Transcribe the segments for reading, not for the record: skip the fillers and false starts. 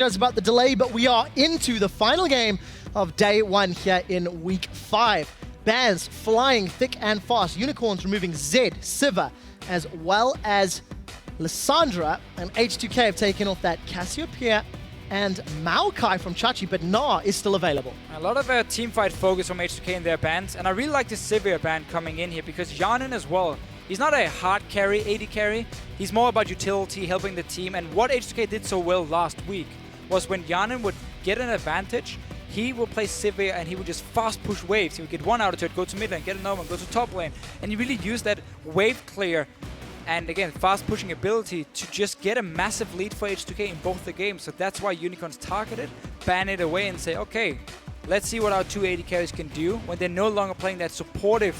About the delay, but we are into the final game of day one here in week 5. Bans flying thick and fast. Unicorns removing Zed, Siva, as well as Lissandra, and H2K have taken off that Cassiopeia and Maokai from Chachi, but Gnar is still available. A lot of teamfight focus from H2K in their bans, and I really like the Sivir ban coming in here because Hjarnan as well. He's not a hard carry, AD carry. He's more about utility, helping the team, and what H2K did so well last week was when Hjarnan would get an advantage, he would play Sivir and he would just fast push waves. He would get one out of it, go to mid lane, get another one, go to top lane, and he really used that wave clear and again fast pushing ability to just get a massive lead for H2K in both the games. So that's why Unicorns targeted, ban it away and say, okay, let's see what our two AD carries can do when they're no longer playing that supportive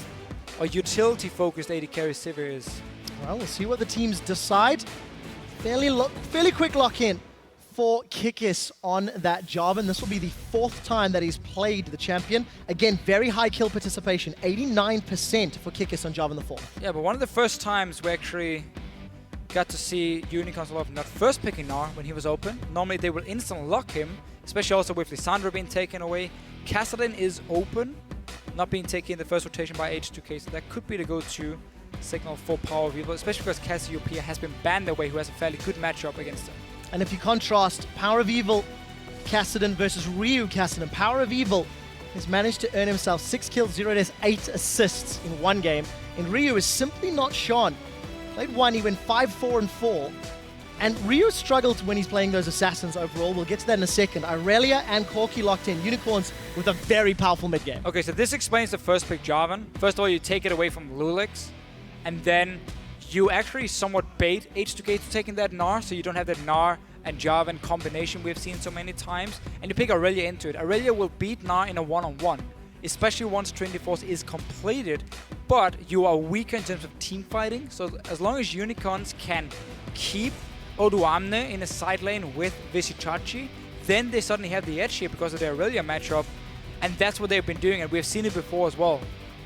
or utility focused AD carry Sivir is. Well, we'll see what the teams decide. Fairly quick lock in for Kikis on that Jarvan. This will be the 4th time that he's played the champion. Again, very high kill participation, 89% for Kikis on Jarvan IV. Yeah, but one of the first times we actually got to see Unicorns a lot not first picking Gnar when he was open. Normally they will instant lock him, especially also with Lissandra being taken away. KaSing is open, not being taken in the first rotation by H2K, so that could be the go-to signal for PowerOfEvil, especially because Cassiopeia has been banned away, who has a fairly good matchup against him. And if you contrast PowerOfEvil KaSing versus Ryu KaSing, PowerOfEvil has managed to earn himself 6 kills, 0 deaths, 8 assists in one game. And Ryu is simply not shown. Played one, he went 5-4 and 4. And Ryu struggled when he's playing those assassins overall. We'll get to that in a second. Irelia and Corki locked in. Unicorns with a very powerful mid game. Okay, so this explains the first pick Jarvan. First of all, you take it away from loulex, and then you actually somewhat bait H2K to taking that Gnar, so you don't have that Gnar and Jarvan combination we've seen so many times, and you pick Irelia into it. Irelia will beat Gnar in a one-on-one, especially once Trinity Force is completed, but you are weaker in terms of team fighting, so as long as Unicorns can keep Odoamne in a side lane with Vizicsacsi, then they suddenly have the edge here because of their Irelia matchup, and that's what they've been doing, and we've seen it before as well,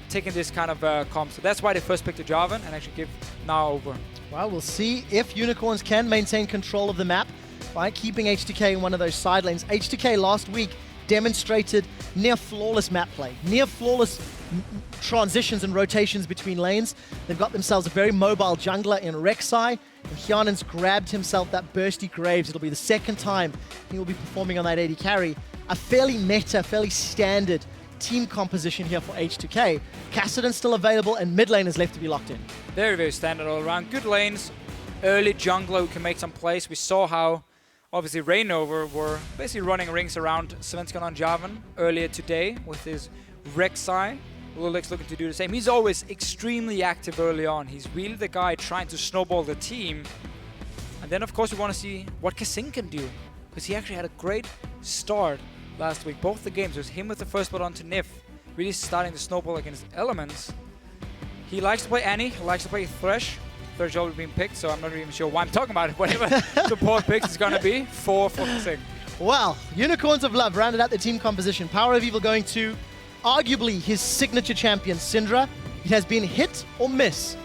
taking this kind of comp. So that's why they first picked the Jarvan and actually give Gnar over. Well, we'll see if Unicorns can maintain control of the map by keeping H2K in one of those side lanes. H2K last week demonstrated near flawless map play, near flawless transitions and rotations between lanes. They've got themselves a very mobile jungler in Rek'Sai, and Hjarnan's grabbed himself that bursty Graves. It'll be the 2nd time he will be performing on that AD carry. A fairly meta, fairly standard team composition here for H2K. KaSing still available, and mid lane is left to be locked in. Very, very standard all around. Good lanes, early jungler who can make some plays. We saw how obviously Reignover were basically running rings around Svensson on Jarvan earlier today with his Rek'Sai. loulex looking to do the same. He's always extremely active early on. He's really the guy trying to snowball the team. And then of course we want to see what KaSing can do, because he actually had a great start last week. Both the games, it was him with the first blood onto Nif, really starting to snowball against elements. He likes to play Annie, he likes to play Thresh. Thresh already been picked, so I'm not even sure why I'm talking about it. Whatever support picks is going to be for KaSing. Well, Unicorns of Love rounded out the team composition. PowerOfEvil going to arguably his signature champion, Syndra. It has been hit or miss,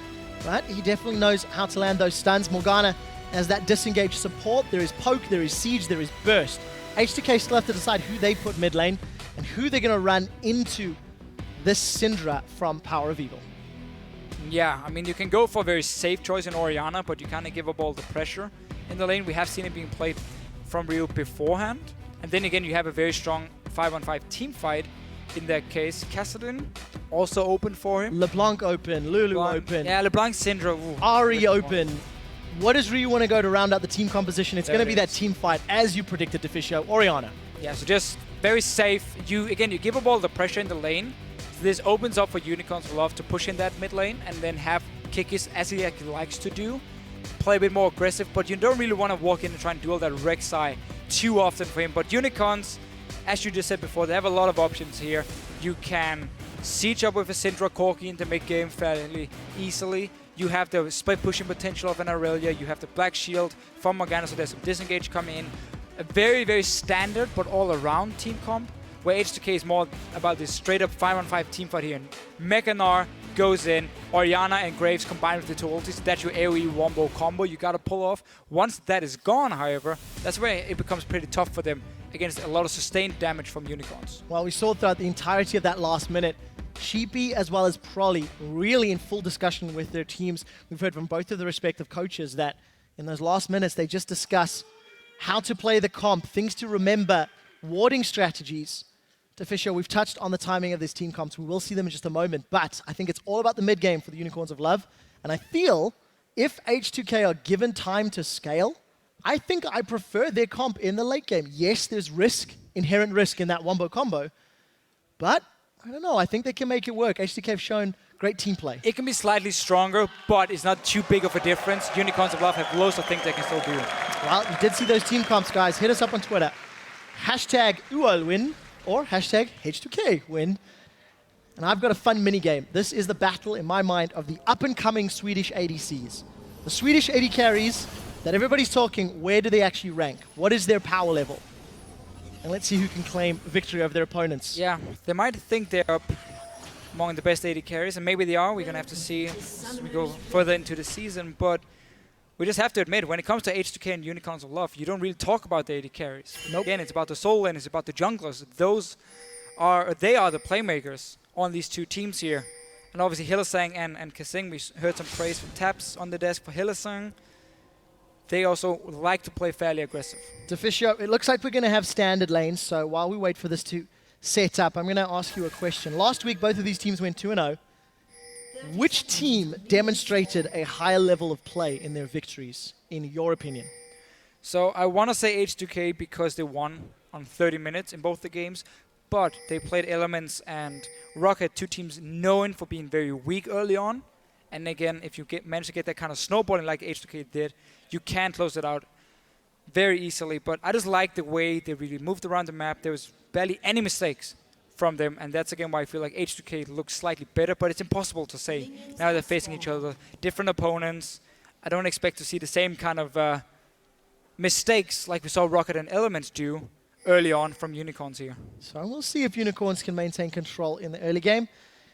but he definitely knows how to land those stuns. Morgana as that disengaged support. There is poke, there is siege, there is burst. H2K still have to decide who they put mid lane and who they're going to run into this Syndra from PowerOfEvil. Yeah, I mean, you can go for a very safe choice in Orianna, but you kind of give up all the pressure in the lane. We have seen it being played from Ryu beforehand. And then again, you have a very strong 5-on-5 team fight. In that case, KaSing also open for him. LeBlanc open, Lulu open. Yeah, LeBlanc, Syndra. Ari open. What does Ryu want to go to round out the team composition? It's going to be that team fight, as you predicted, Deficio. Orianna. Yeah, so just very safe. You give up all the pressure in the lane. So this opens up for Unicorns of Love to push in that mid lane and then have Kikis, as he likes to do, play a bit more aggressive. But you don't really want to walk in and try and duel that Rek'Sai too often for him. But Unicorns, as you just said before, they have a lot of options here. You can siege up with a Syndra Corki into mid-game fairly easily. You have the split pushing potential of an Irelia. You have the Black Shield from Morgana, so there's some disengage coming in. A very, very standard but all-around team comp, where H2K is more about this straight-up 5-on-5 team fight here. And Gnar goes in. Orianna and Graves combined with the two ultis. That's your AoE wombo combo you gotta pull off. Once that is gone, however, that's where it becomes pretty tough for them against a lot of sustained damage from unicorns. Well, we saw throughout the entirety of that last minute, Sheepy as well as Prolly really in full discussion with their teams. We've heard from both of the respective coaches that in those last minutes, they just discuss how to play the comp, things to remember, warding strategies. Deficio, we've touched on the timing of these team comps. We will see them in just a moment, but I think it's all about the mid game for the Unicorns of Love. And I feel if H2K are given time to scale, I think I prefer their comp in the late game. Yes, there's risk, inherent risk in that wombo combo, but I don't know, I think they can make it work. H2K have shown great team play. It can be slightly stronger, but it's not too big of a difference. Unicorns of Love have loads of things they can still do. Well, you did see those team comps, guys. Hit us up on Twitter. Hashtag UOL win or hashtag H2K win. And I've got a fun mini game. This is the battle, in my mind, of the up-and-coming Swedish ADCs. The Swedish AD carries that everybody's talking, where do they actually rank? What is their power level? And let's see who can claim victory over their opponents. Yeah, they might think they're up among the best AD carries, and maybe they are. We're going to have to see as we go further into the season, but we just have to admit, when it comes to H2K and Unicorns of Love, you don't really talk about the AD carries. Nope. Again, it's about the solo lane, it's about the junglers. They are the playmakers on these two teams here. And obviously Hylissang and KaSing, we heard some praise from Taps on the desk for Hylissang. They also like to play fairly aggressive. Deficio, it looks like we're going to have standard lanes, so while we wait for this to set up, I'm going to ask you a question. Last week, both of these teams went 2-0. Which team demonstrated a higher level of play in their victories, in your opinion? So I want to say H2K because they won on 30 minutes in both the games, but they played Elements and Rocket, two teams known for being very weak early on. And again, if you manage to get that kind of snowballing like H2K did, you can close it out very easily. But I just like the way they really moved around the map. There was barely any mistakes from them, and that's again why I feel like H2K looks slightly better, but it's impossible to say. Now they're facing each other, different opponents. I don't expect to see the same kind of mistakes like we saw Rocket and Elements do early on from Unicorns here. So we'll see if Unicorns can maintain control in the early game.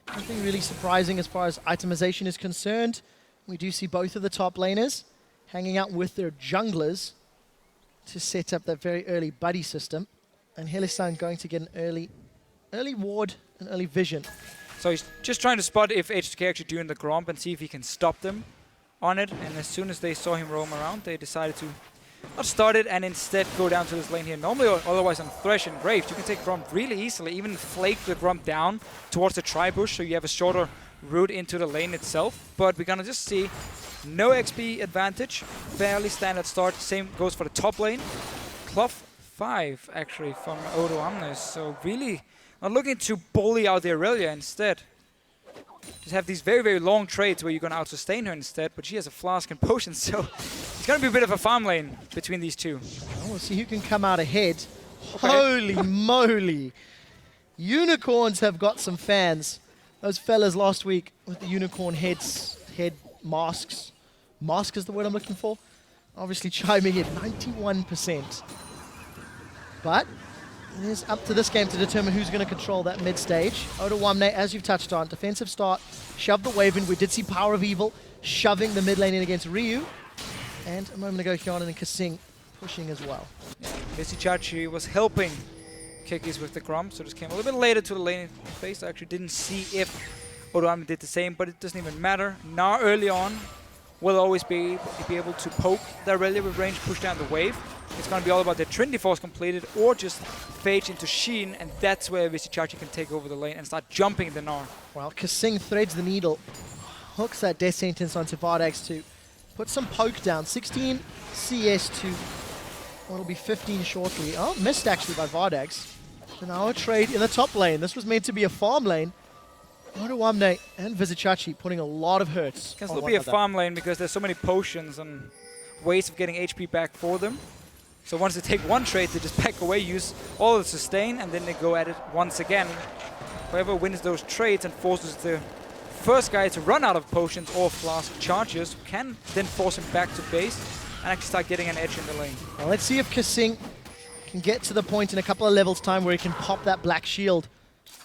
Nothing really surprising as far as itemization is concerned. We do see both of the top laners hanging out with their junglers to set up that very early buddy system. And Hylissang going to get an early ward and early vision. So he's just trying to spot if H2K actually doing the Gromp and see if he can stop them on it. And as soon as they saw him roam around, they decided to not start it and instead go down to this lane here. Normally, or otherwise on Thresh and Graves, you can take Gromp really easily, even flake the Gromp down towards the tri-bush so you have a shorter route into the lane itself. But we're gonna just see no XP advantage, fairly standard start. Same goes for the top lane. Cloth 5 actually from Odoamne, so really not looking to bully out the Irelia instead. Just have these very, very long trades where you're going to out-sustain her instead, but she has a flask and potion, so it's going to be a bit of a farm lane between these two. Well, we'll see who can come out ahead. Okay. Holy moly! Unicorns have got some fans. Those fellas last week with the unicorn head masks. Mask is the word I'm looking for. Obviously chiming in 91%. But it is up to this game to determine who's going to control that mid stage. Odoamne, as you've touched on, defensive start, shoved the wave in. We did see PowerOfEvil shoving the mid lane in against Ryu. And a moment ago, Hjarnan and KaSing pushing as well. Yeah, Vizicsacsi was helping Kikis with the Gromp, so just came a little bit later to the lane phase. I actually didn't see if Odoamne did the same, but it doesn't even matter. Gnar early on will always be able to poke the Irelia with range, push down the wave. It's going to be all about the Trinity Force completed or just phage into Sheen, and that's where Vizicsacsi can take over the lane and start jumping the Gnar. Well, KaSing threads the needle, hooks that death sentence onto Vardags to put some poke down. 16 CS to what'll be 15 shortly. Oh, missed actually by Vardags. So now a trade in the top lane. This was meant to be a farm lane. Odoamne and Vizicsacsi putting a lot of hurts. It can still be a farm lane because there's so many potions and ways of getting HP back for them. So once they take one trade, they just back away, use all the sustain, and then they go at it once again. Whoever wins those trades and forces the first guy to run out of potions or flask charges can then force him back to base and actually start getting an edge in the lane. Well, let's see if KaSing can get to the point in a couple of levels time where he can pop that black shield.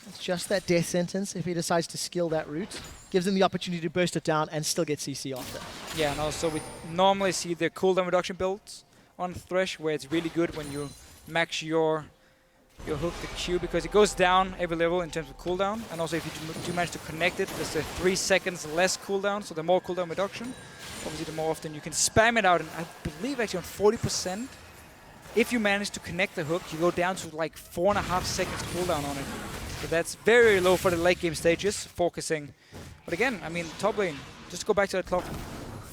It's just that death sentence if he decides to skill that route. gives them the opportunity to burst it down and still get CC after. Yeah, and also we normally see the cooldown reduction builds on Thresh, where it's really good when you max your hook, the Q, because it goes down every level in terms of cooldown, and also if you do manage to connect it, there's a 3 seconds less cooldown, so the more cooldown reduction, obviously the more often you can spam it out, and I believe actually on 40%, if you manage to connect the hook, you go down to like 4.5 seconds cooldown on it. So that's very, very low for the late game stages, focusing. But again, I mean, top lane, just to go back to the top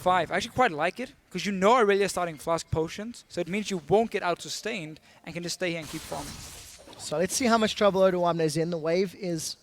5, I actually quite like it, because you know Irelia starting Flask Potions, so it means you won't get out-sustained and can just stay here and keep farming. So let's see how much trouble Odoamne is in. The wave is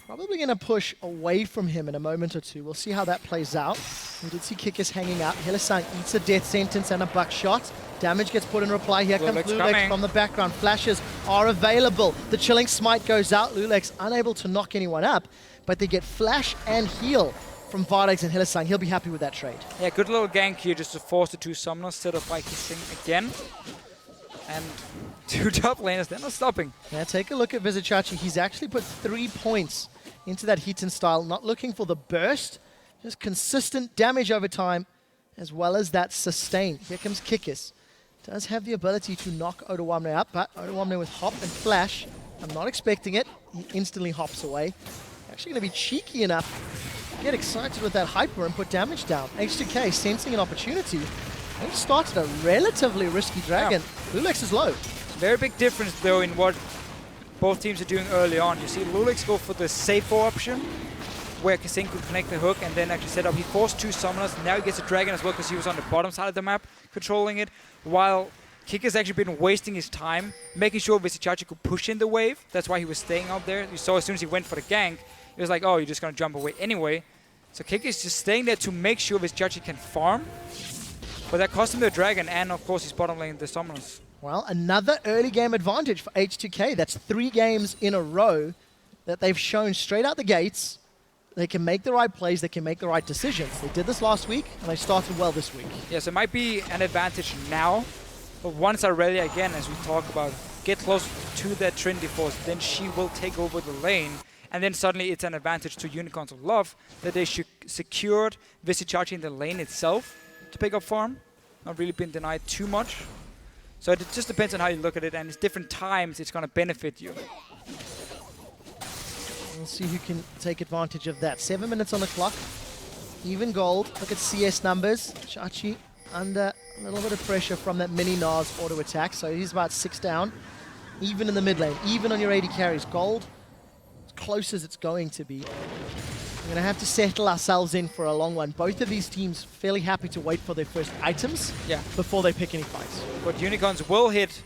probably going to push away from him in a moment or two. We'll see how that plays out. We did see Kikis hanging out. Hylissang eats a death sentence and a buckshot. Damage gets put in reply. Here comes loulex from the background. Flashes are available. The chilling smite goes out. loulex unable to knock anyone up, but they get flash and heal from Vardags and Hylissang. He'll be happy with that trade. Yeah, good little gank here just to force the 2 summoners set up by KaSing again. And 2 top laners, they're not stopping. Yeah, take a look at Vizicsacsi. He's actually put 3 points into that Hjarnan style, not looking for the burst, just consistent damage over time, as well as that sustain. Here comes Kikis. Does have the ability to knock Odoamne up, but Odoamne with hop and flash, I'm not expecting it. He instantly hops away. Actually going to be cheeky enough to get excited with that hyper and put damage down. H2K sensing an opportunity. They've started a relatively risky dragon. Yeah. loulex is low. Very big difference, though, in what both teams are doing early on. You see loulex go for the safer option, where KaSing could connect the hook and then actually set up. He forced 2 summoners. Now he gets a dragon as well, because he was on the bottom side of the map controlling it, while Kikis actually been wasting his time, making sure Vizicsacsi could push in the wave. That's why he was staying out there. You saw as soon as he went for the gank, it was like, oh, you're just going to jump away anyway. So Kikis just staying there to make sure Vizicsacsi can farm. But that cost him the dragon and, of course, his bottom lane, the summoners. Well, another early game advantage for H2K. That's 3 games in a row that they've shown straight out the gates. They can make the right plays, they can make the right decisions. They did this last week, and they started well this week. Yes, it might be an advantage now, but once Irelia, again, as we talk about, get close to that Trinity Force, then she will take over the lane. And then suddenly it's an advantage to Unicorns of Love that they secured Vizicsacsi in the lane itself to pick up farm. Not really been denied too much. So it just depends on how you look at it, and it's different times it's going to benefit you. We'll see who can take advantage of that. 7 minutes on the clock. Even gold. Look at CS numbers. Chachi under a little bit of pressure from that mini Nars auto attack. So he's about 6 down. Even in the mid lane. Even on your AD carries. Gold as close as it's going to be. We're going to have to settle ourselves in for a long one. Both of these teams fairly happy to wait for their first items before they pick any fights. But Unicorns will hit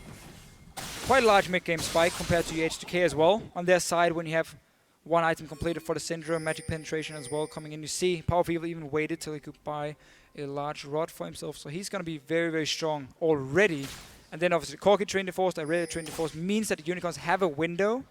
quite a large mid-game spike compared to H2K as well. On their side, when you have 1 item completed for the Syndra, magic penetration as well coming in. You see PowerOfEvil even waited till he could buy a large rod for himself. So he's going to be very, very strong already. And then obviously Corki Trinity Force, Irelia Trinity Force means that the Unicorns have a window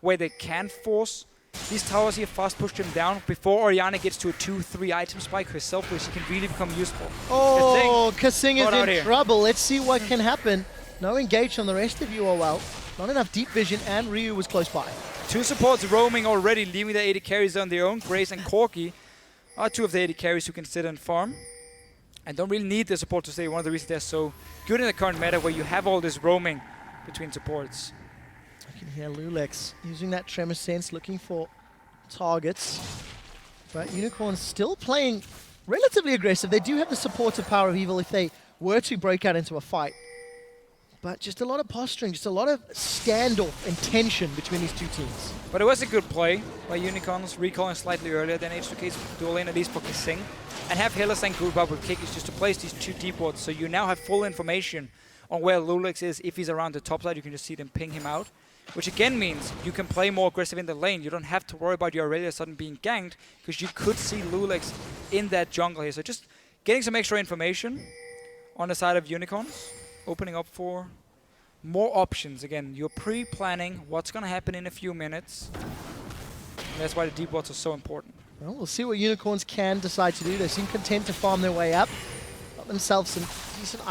where they can force these towers here, fast push them down before Orianna gets to a 2-3 item spike herself, where she can really become useful. Oh, KaSing is in trouble. Let's see what can happen. No engage on the rest of UOL. Not enough deep vision, and Ryu was close by. 2 supports roaming already, leaving the AD carries on their own. Graves and Corki are 2 of the AD carries who can sit and farm. And don't really need the support to stay. One of the reasons they're so good in the current meta, where you have all this roaming between supports. You can hear loulex using that tremor sense, looking for targets. But Unicorns still playing relatively aggressive. They do have the support of PowerOfEvil if they were to break out into a fight. But just a lot of posturing, just a lot of standoff and tension between these 2 teams. But it was a good play by Unicorns, recalling slightly earlier than H2K's dual lane, at least for KaSing. And have Hylissang group up with Kikis just to place these 2 deep wards, so you now have full information on where loulex is. If he's around the top side, you can just see them ping him out. Which again means you can play more aggressive in the lane. You don't have to worry about your Irelia suddenly being ganked, because you could see loulex in that jungle here. So just getting some extra information on the side of Unicorns, opening up for more options. Again, you're pre-planning what's going to happen in a few minutes. And that's why the deep wards are so important. Well, we'll see what Unicorns can decide to do. They seem content to farm their way up. Got themselves some decent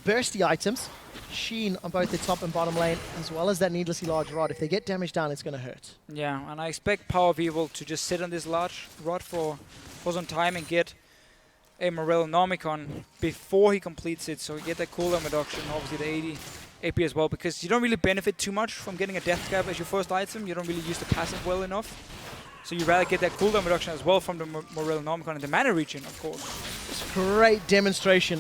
bursty items. sheen on both the top and bottom lane, as well as that needlessly large rod. If they get damage down, it's going to hurt. Yeah, and I expect PowerOfEvil to just sit on this large rod for some time and get a Morellonomicon before he completes it, so we get that cooldown reduction, obviously the 80 AP as well, because you don't really benefit too much from getting a Death Grab as your first item. You don't really use the passive well enough. So you'd rather get that cooldown reduction as well from the Morellonomicon and the mana regen, of course. It's a great demonstration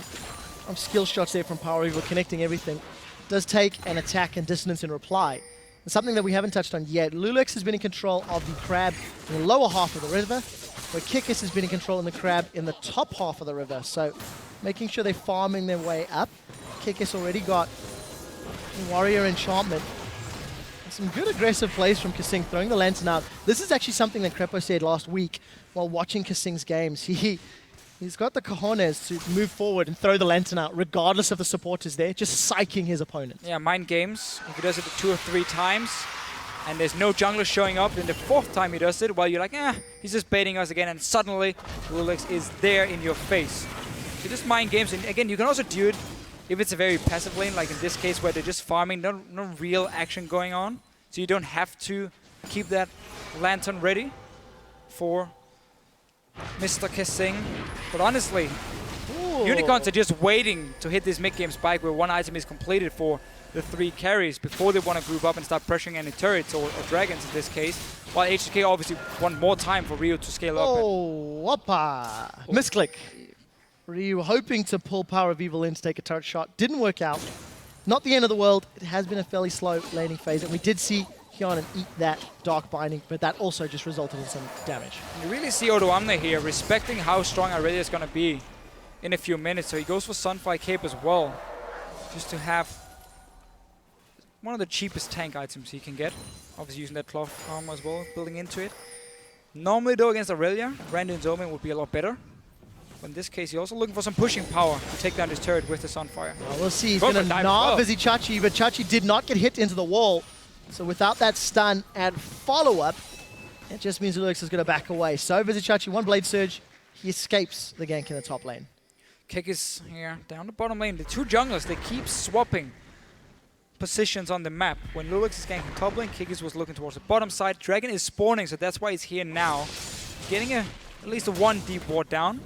of skill shots there from PowerOfEvil, connecting everything. Does take an attack and dissonance in reply. And something that we haven't touched on yet, loulex has been in control of the crab in the lower half of the river, where Kikis has been in control in the crab in the top half of the river. So making sure they're farming their way up. Kikis already got warrior enchantment. Some good aggressive plays from KaSing, throwing the lantern out. This is actually something that Krepo said last week while watching KaSing's games. He's got the cojones to move forward and throw the lantern out regardless of the supporters there, just psyching his opponent. Yeah, mind games. If he does it 2 or 3 times and there's no jungler showing up, then the 4th time he does it, well, you're like, he's just baiting us again, and suddenly loulex is there in your face. So just mind games, and again, you can also do it if it's a very passive lane, like in this case where they're just farming, no real action going on. So you don't have to keep that lantern ready for Mr. KaSing. But honestly, Unicorns are just waiting to hit this mid-game spike where one item is completed for the 3 carries before they want to group up and start pressuring any turrets or dragons in this case. While H2K obviously want more time for Ryu to scale up. Oh, whoppa! Misclick. Ryu hoping to pull PowerOfEvil in to take a turret shot. Didn't work out. Not the end of the world. It has been a fairly slow laning phase, and we did see Hjarnan eat that Dark Binding, but that also just resulted in some damage. You really see Odoamne here respecting how strong Irelia is going to be in a few minutes, so he goes for Sunfire Cape as well, just to have one of the cheapest tank items he can get. Obviously using that cloth armor as well, building into it. Normally though against Irelia, Brandon's Omen would be a lot better. But in this case, he's also looking for some pushing power to take down this turret with the Sunfire. Well, we'll see. He's going to gnaw Vizicsacsi, but Chachi did not get hit into the wall. So without that stun and follow-up, it just means loulex is going to back away. So Vizicsacsi, 1 Blade Surge. He escapes the gank in the top lane. Kikis here down the bottom lane. The 2 junglers, they keep swapping positions on the map. When loulex is ganking top lane, Kikis was looking towards the bottom side. Dragon is spawning, so that's why he's here now. Getting at least a 1 deep ward down.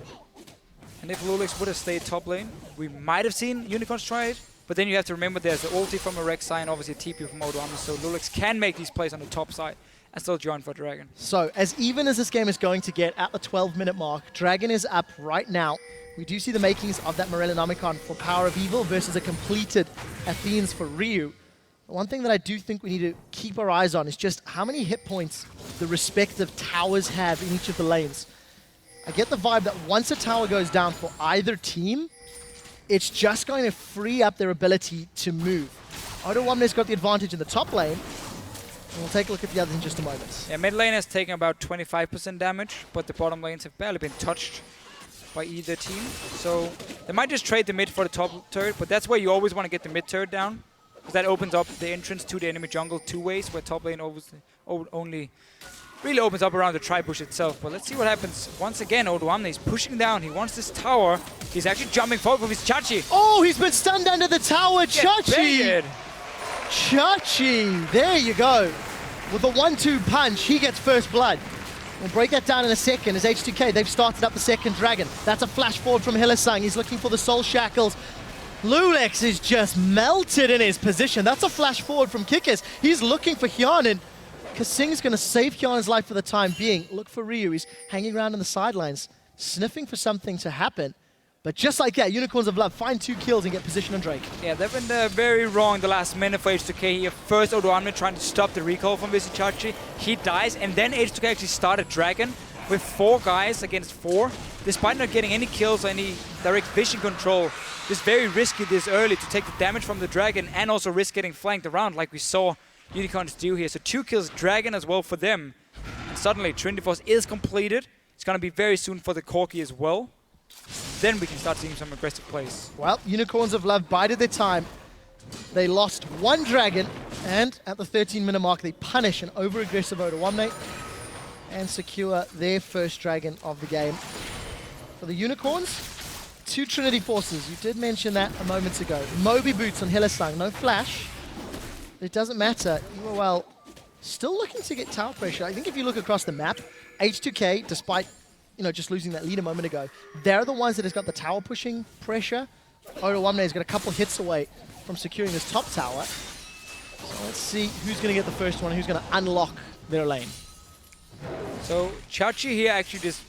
And if loulex would have stayed top lane, we might have seen Unicorns try it. But then you have to remember there's the ulti from a Rek'Sai and obviously a TP from Odoamne, so loulex can make these plays on the top side and still join for Dragon. So as even as this game is going to get at the 12-minute mark, Dragon is up right now. We do see the makings of that Morellonomicon for PowerOfEvil versus a completed Athene's for Ryu. One thing that I do think we need to keep our eyes on is just how many hit points the respective towers have in each of the lanes. I get the vibe that once a tower goes down for either team, it's just going to free up their ability to move. Odoamne's got the advantage in the top lane, and we'll take a look at the others in just a moment. Yeah, mid lane has taken about 25% damage, but the bottom lanes have barely been touched by either team. So they might just trade the mid for the top turret, but that's where you always want to get the mid turret down, because that opens up the entrance to the enemy jungle 2 ways, where top lane only really opens up around the tri-bush itself. But let's see what happens. Once again, Odoamne is pushing down. He wants this tower. He's actually jumping forward with his Vizicsacsi. Oh, he's been stunned under the tower. Chachi! Chachi! There you go. With a 1-2 punch, he gets first blood. We'll break that down in a second as H2K, they've started up the second dragon. That's a flash forward from Hylissang. He's looking for the soul shackles. loulex is just melted in his position. That's a flash forward from Kikis. He's looking for Hjarnan. KaSing's going to save Hjarnan's life for the time being. Look for Ryu. He's hanging around on the sidelines, sniffing for something to happen. But just like that, Unicorns of Love find 2 kills and get position on Drake. Yeah, they've been very wrong the last minute for H2K here. First, Odoamne trying to stop the recall from Vizicsacsi. He dies, and then H2K actually started Dragon with 4 guys against 4. Despite not getting any kills or any direct vision control, it's very risky this early to take the damage from the Dragon and also risk getting flanked around like we saw Unicorns do here. So 2 kills Dragon as well for them. And suddenly Trinity Force is completed. It's going to be very soon for the Corki as well. Then we can start seeing some aggressive plays. Well, Unicorns of Love bided their time. They lost 1 dragon, and at the 13-minute mark, they punish an over-aggressive Odoamne and secure their first dragon of the game. For the Unicorns, two Trinity Forces. You did mention that a moment ago. Moby boots on Hylissang. No flash. It doesn't matter. UOL still looking to get tower pressure. I think if you look across the map, H2K, despite just losing that lead a moment ago, they're the ones that has got the tower pushing pressure. Odoamne has got a couple hits away from securing this top tower. So let's see who's going to get the first one, who's going to unlock their lane. So Chachi here actually just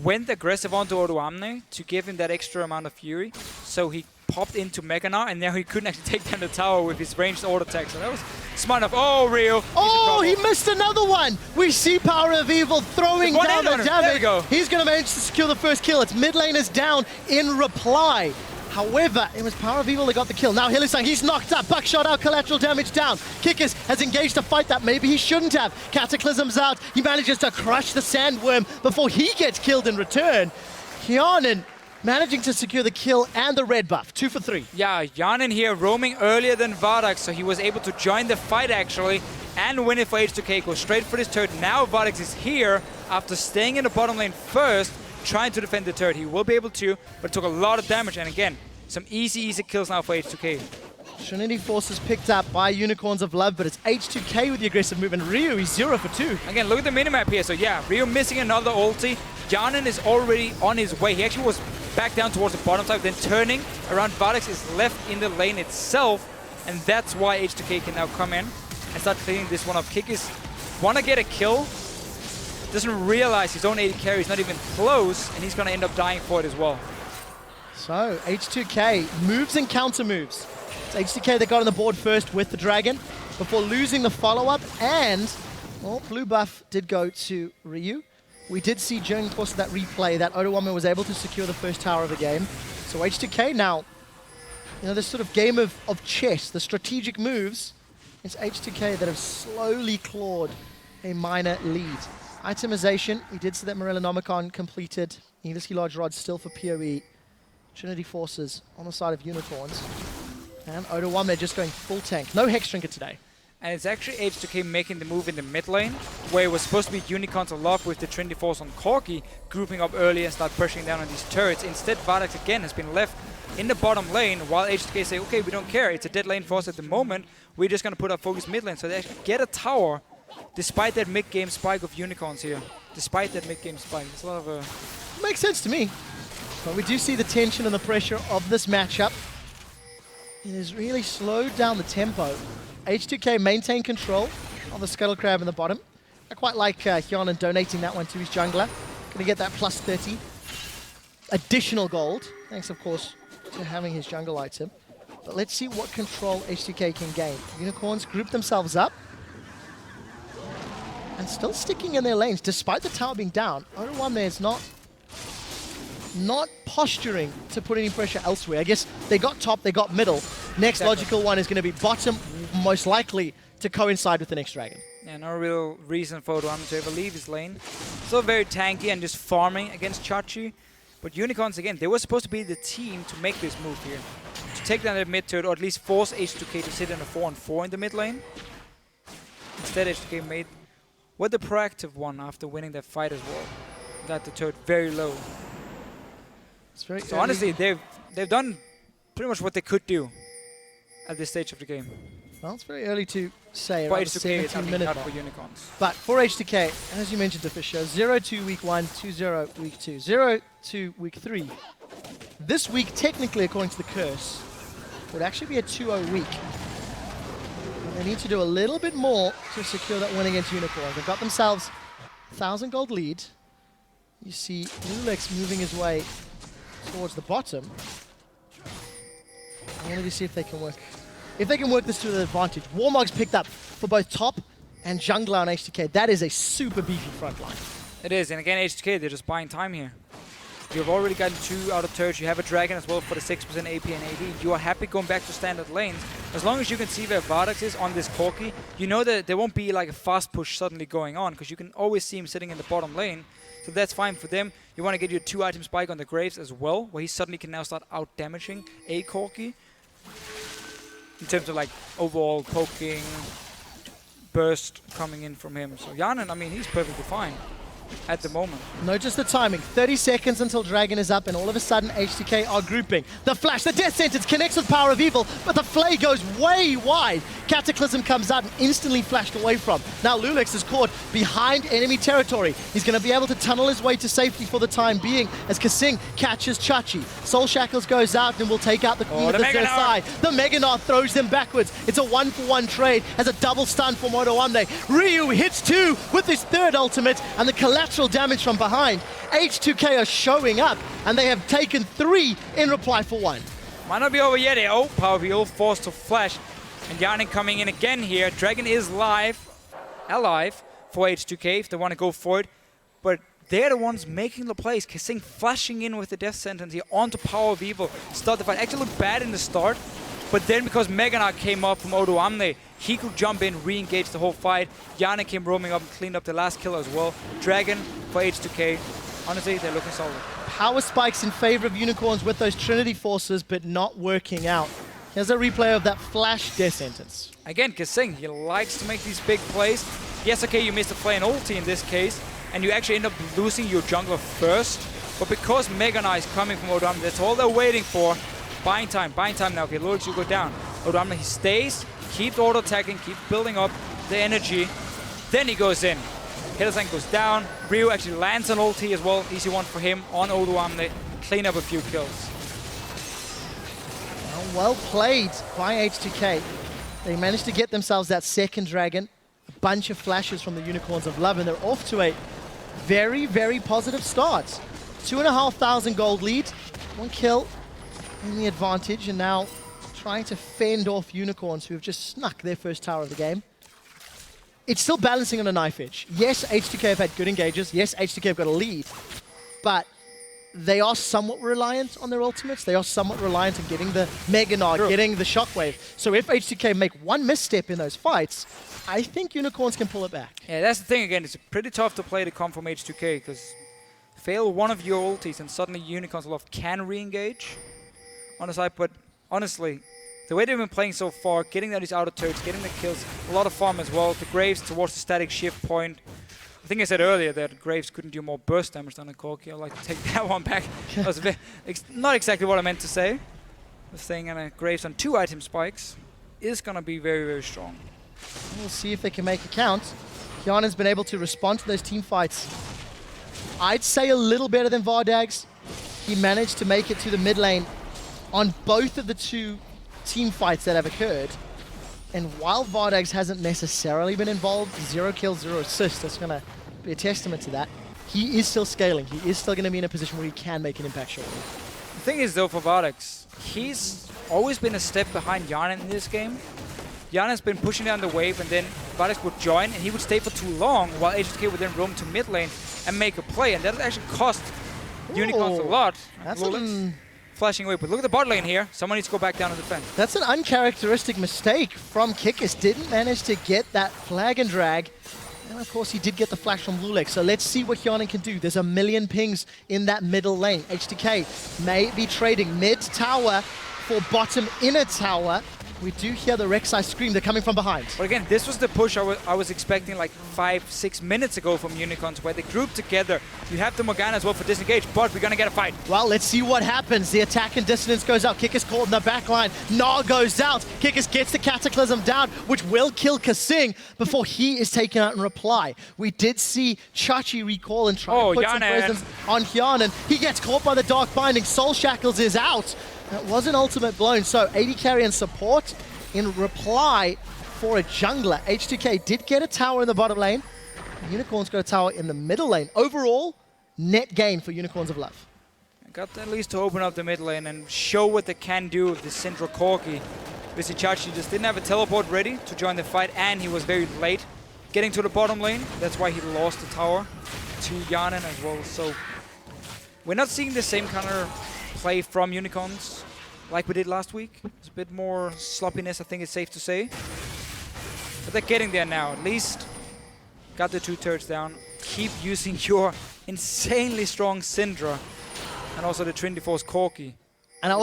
went aggressive onto Odoamne to give him that extra amount of fury. So he popped into Gnar, and now he couldn't actually take down the tower with his ranged auto attack. So that was smart enough. Oh, Rio. Oh, he missed another one. We see PowerOfEvil throwing down the damage. There we go. He's going to manage to secure the first kill. It's mid laners down in reply. However, it was PowerOfEvil that got the kill. Now Hylissang, he's knocked up. Buckshot out, collateral damage down. Kikis has engaged a fight that maybe he shouldn't have. Cataclysm's out. He manages to crush the sandworm before he gets killed in return. Hjarnan managing to secure the kill and the red buff. 2 for 3. Yeah, Hjarnan here roaming earlier than Vardags, so he was able to join the fight actually and win it for H2K. Go straight for this turret. Now Vardags is here after staying in the bottom lane first, trying to defend the turret. He will be able to, but it took a lot of damage. And again, some easy kills now for H2K. Trinity Forces picked up by Unicorns of Love, but it's H2K with the aggressive movement. Ryu, he's 0 for 2. Again, look at the minimap here. So yeah, Ryu missing another ulti. Hjarnan is already on his way. He actually was back down towards the bottom side, then turning around. Vardags is left in the lane itself, and that's why H2K can now come in and start cleaning this one up. Kikis want to get a kill, doesn't realize his own AD carry is not even close, and he's going to end up dying for it as well. So H2K moves and counter moves. It's H2K that got on the board first with the dragon before losing the follow-up, and well, blue buff did go to Ryu. We did see during the course of that replay that Odoamne was able to secure the first tower of the game. So H2K now, this sort of game of chess, the strategic moves, it's H2K that have slowly clawed a minor lead. Itemization, we did see that Morellonomicon completed. Needlessly large rods still for PoE. Trinity Forces on the side of Unicorns. And Odoamne just going full tank. No Hex Trinket today. And it's actually H2K making the move in the mid lane, where it was supposed to be Unicorns of Love with the Trinity Force on Corki, grouping up early and start pushing down on these turrets. Instead, Vardags again has been left in the bottom lane, while H2K say, okay, we don't care, it's a dead lane for us at the moment, we're just going to put our focus mid lane. So they actually get a tower, despite that mid-game spike of Unicorns here. Despite that mid-game spike. It's a lot of Makes sense to me. But we do see the tension and the pressure of this matchup. It has really slowed down the tempo. H2K maintain control of the Scuttle Crab in the bottom. I quite like Hjarnan donating that one to his jungler. Going to get that plus 30 additional gold, thanks of course to having his jungle item. But let's see what control H2K can gain. Unicorns group themselves up and still sticking in their lanes despite the tower being down. Odoamne is not posturing to put any pressure elsewhere. I guess they got top, they got middle. Next logical one is going to be bottom, most likely to coincide with the next dragon. Yeah, no real reason for Odoamne to ever leave his lane. Still very tanky and just farming against Chachi. But Unicorns, again, they were supposed to be the team to make this move here. To take down the mid turret, or at least force H2K to sit in a 4-on-4 in the mid lane. Instead, H2K were the proactive one after winning that fight as well. Got the turret very low. So honestly, they've done pretty much what they could do at this stage of the game. Well, it's very early to say. For H2K, it's not mark. for Unicorns. But for H2K, as you mentioned, Deficio, 0-2 week 1, 2-0 week 2, 0-2 week 3. This week, technically, according to the curse, would actually be a 2-0 week. And they need to do a little bit more to secure that win against Unicorns. They've got themselves a 1,000 gold lead. You see loulex moving his way towards the bottom. I wanted to see if they can work. If they can work this to their advantage. Warmog's picked up for both top and jungler on H2K. That is a super beefy front line. It is, and again, H2K, they're just buying time here. You've already gotten 2 out of turrets. You have a dragon as well for the 6% AP and AD. You are happy going back to standard lanes. As long as you can see where Vardags is on this Corki, you know that there won't be like a fast push suddenly going on, because you can always see him sitting in the bottom lane. So that's fine for them. You want to get your 2-item spike on the Graves as well, where he suddenly can now start out-damaging a Corki. In terms of like overall poking, burst coming in from him. So Hjarnan, I mean, he's perfectly fine. at the moment. Notice the timing. 30 seconds until Dragon is up, and all of a sudden, H2K are grouping. The flash, the death sentence connects with PowerOfEvil, but the flay goes way wide. Cataclysm comes out and instantly flashed away from. Now loulex is caught behind enemy territory. He's going to be able to tunnel his way to safety for the time being as KaSing catches Chachi. Soul Shackles goes out and will take out the Queen of the Rek'Sai. The Mega Gnar throws them backwards. It's a 1-for-1 trade as a double stun from Odoamne. Ryu hits 2 with his third ultimate, and the collateral damage from behind. H2K are showing up, and they have taken 3 in reply for 1. Might not be over yet. Oh, PowerOfEvil forced to flash. And Hjarnan coming in again here. Dragon is alive for H2K if they want to go for it. But they're the ones making the plays. KaSing flashing in with the death sentence here onto PowerOfEvil. Start the fight. Actually looked bad in the start. But then because Mega Gnar came up from Odoamne, he could jump in, re-engage the whole fight. Hjarnan came roaming up and cleaned up the last kill as well. Dragon for H2K. Honestly, they're looking solid. Power spikes in favor of Unicorns with those Trinity Forces, but not working out. Here's a replay of that flash death sentence. Again, KaSing, he likes to make these big plays. Yes, okay, you missed a play and ulti in this case, and you actually end up losing your jungler first. But because Mega Gnar is coming from Odoamne, that's all they're waiting for. Buying time now. Okay, loulex, you go down. Odoamne, he stays, keeps auto-attacking, keeps building up the energy. Then he goes in. Hylissang goes down. Ryu actually lands an ulti as well. Easy one for him on Odoamne. Clean up a few kills. Well played by H2K. They managed to get themselves that second dragon. A bunch of flashes from the Unicorns of Love, and they're off to a very, very positive start. 2,500 gold lead. 1 kill in the advantage, and now trying to fend off Unicorns who have just snuck their first tower of the game. It's still balancing on a knife edge. Yes, H2K have had good engages. Yes, H2K have got a lead, but they are somewhat reliant on their ultimates. They are somewhat reliant on getting the Mega Gnar, getting the Shockwave. So if H2K make one misstep in those fights, I think Unicorns can pull it back. Yeah, that's the thing again. It's pretty tough to play to come from H2K because fail one of your ultis and suddenly Unicorns of Love can re-engage on the side. But honestly, the way they've been playing so far, getting these outer turrets, getting the kills, a lot of farm as well. The Graves towards the static shift point. I think I said earlier that Graves couldn't do more burst damage than a Corki. I'd like to take that one back. That was not exactly what I meant to say. The thing and Graves on 2 item spikes is going to be very, very strong. We'll see if they can make a count. Hjarnan's been able to respond to those team fights. I'd say a little better than Vardags. He managed to make it to the mid lane on both of the 2 team fights that have occurred. And while Vardags hasn't necessarily been involved, 0 kills, 0 assists, that's going to be a testament to that. He is still scaling. He is still going to be in a position where he can make an impact shortly. The thing is though for Vardags, he's always been a step behind Hjarnan in this game. Hjarnan's been pushing down the wave and then Vardags would join and he would stay for too long while H2K would then roam to mid lane and make a play, and that would actually cost Unicorns a lot. That's flashing away, but look at the bot lane here. Someone needs to go back down and defend. That's an uncharacteristic mistake from Kikis. Didn't manage to get that flag and drag. And of course he did get the flash from loulex. So let's see what Hjarnan can do. There's a million pings in that middle lane. H2K may be trading mid tower for bottom inner tower. We do hear the Rek'Sai scream. They're coming from behind. But again, this was the push I was expecting like 5-6 minutes ago from Unicorns, where they grouped together. You have the Morgana as well for disengage, but we're going to get a fight. Well, let's see what happens. The attack and dissonance goes out. Kikis caught in the back line. Gnar goes out. Kikis gets the Cataclysm down, which will kill KaSing before he is taken out in reply. We did see Chachi recall and try to put some presence on Hjarnan. He gets caught by the Dark Binding. Soul Shackles is out. That was an ultimate blown, so AD carry and support in reply for a jungler. H2K did get a tower in the bottom lane. Unicorns got a tower in the middle lane. Overall, net gain for Unicorns of Love. Got at least to open up the mid lane and show what they can do with the Syndra Corki. Vizicsacsi just didn't have a teleport ready to join the fight, and he was very late getting to the bottom lane. That's why he lost the tower to Hjarnan as well. So we're not seeing the same kind of play from Unicorns like we did last week. It's a bit more sloppiness, I think it's safe to say. But they're getting there now. At least got the 2 turrets down. Keep using your insanely strong Syndra and also the Trinity Force Corki. And I